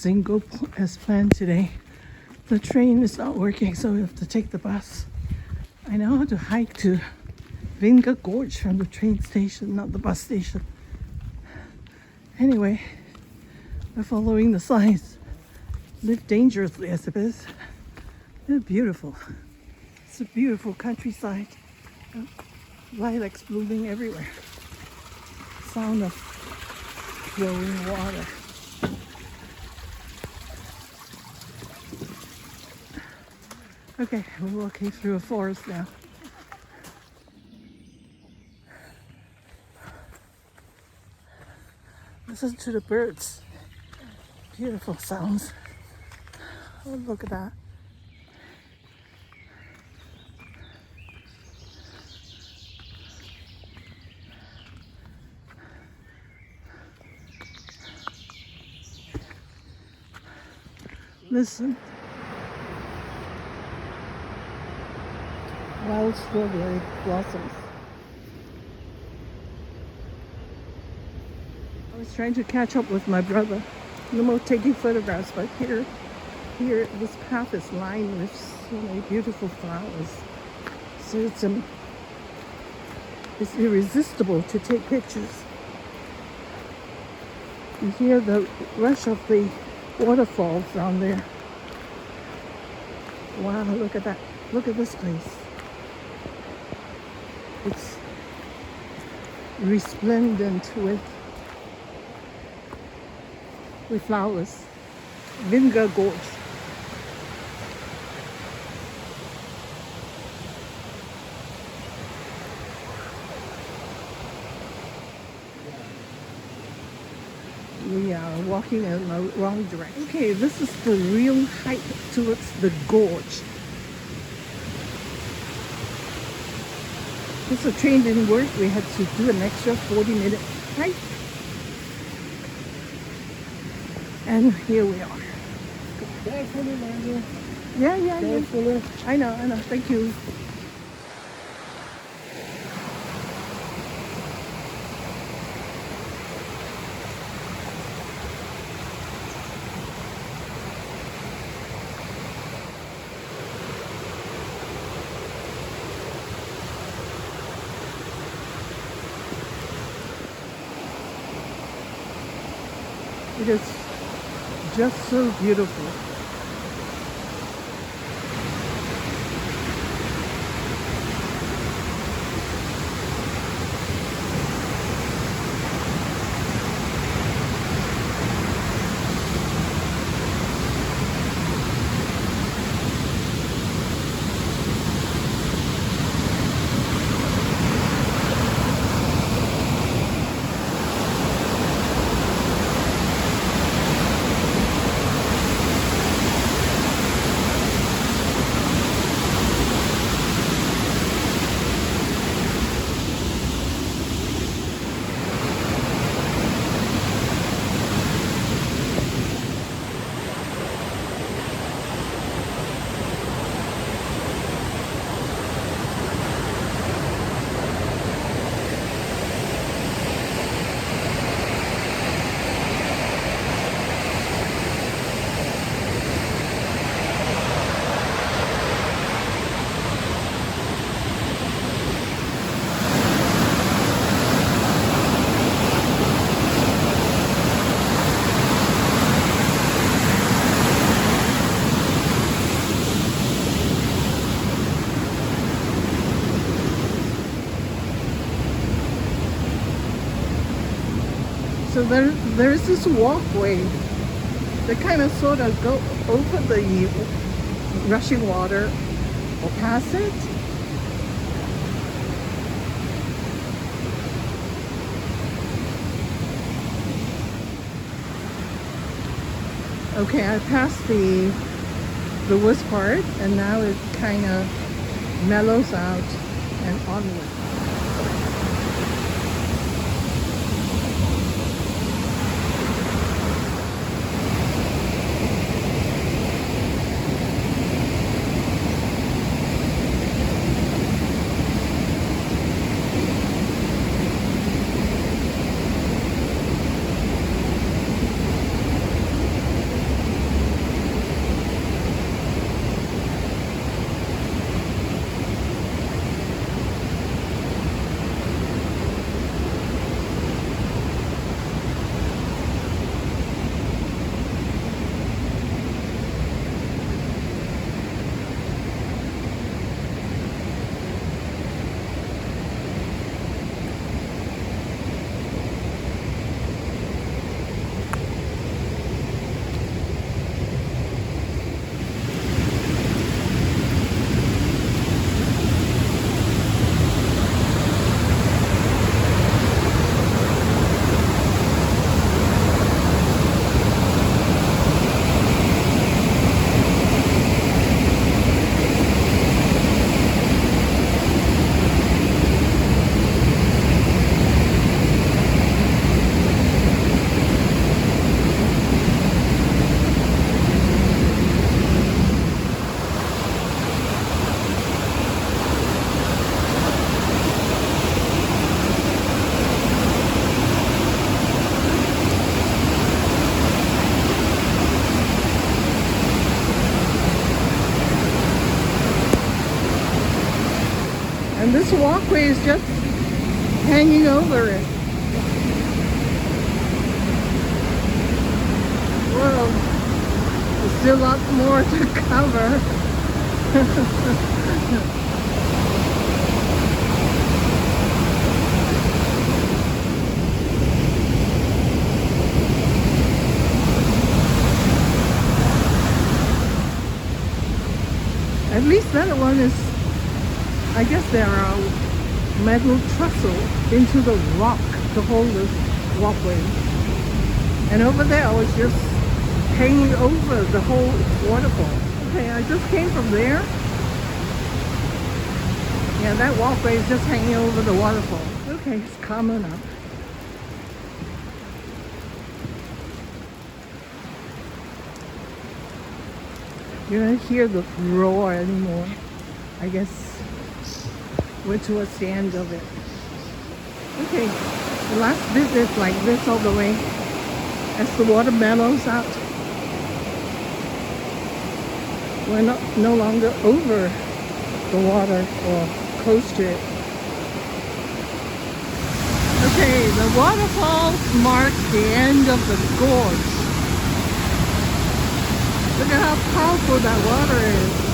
didn't go as planned today. The train is not working, so we have to take the bus. I now have to hike to Vintgar Gorge from the train station, not the bus station. Anyway, we're following the signs. Live dangerously, I suppose. They're beautiful. It's a beautiful countryside. Lilacs blooming everywhere. Sound of flowing water. Okay, we're walking through a forest now. Listen to the birds. Beautiful sounds. Oh, look at that. Listen. Wild strawberry blossoms. I was trying to catch up with my brother. No more taking photographs, but here, this path is lined with so many beautiful flowers. So it's irresistible to take pictures. You hear the rush of the waterfalls down there. Wow, look at that. Look at this place. It's resplendent with flowers. Vintgar Gorge. We are walking in the wrong direction. Okay, this is the real hike towards the gorge. Because the train didn't work, we had to do an extra 40-minute hike. And here we are. Carefully, Mandy. Yeah. Carefully. I know. Thank you. It is just so beautiful. So there is this walkway that kind of sort of go over the rushing water or past it. Okay, I passed the worst part, and now it kind of mellows out and onward. And this walkway is just hanging over it. Well, there's still a lot more to cover. At least that one is, I guess there are metal trestle into the rock to hold this walkway. And over there was just hanging over the whole waterfall. Okay, I just came from there. Yeah, that walkway is just hanging over the waterfall. Okay, it's coming up. You don't hear the roar anymore. I guess we're towards the end of it. Okay, the last bit is like this all the way as the water mellows out. We're no longer over the water or close to it. Okay, the waterfalls mark the end of the gorge. Look at how powerful that water is.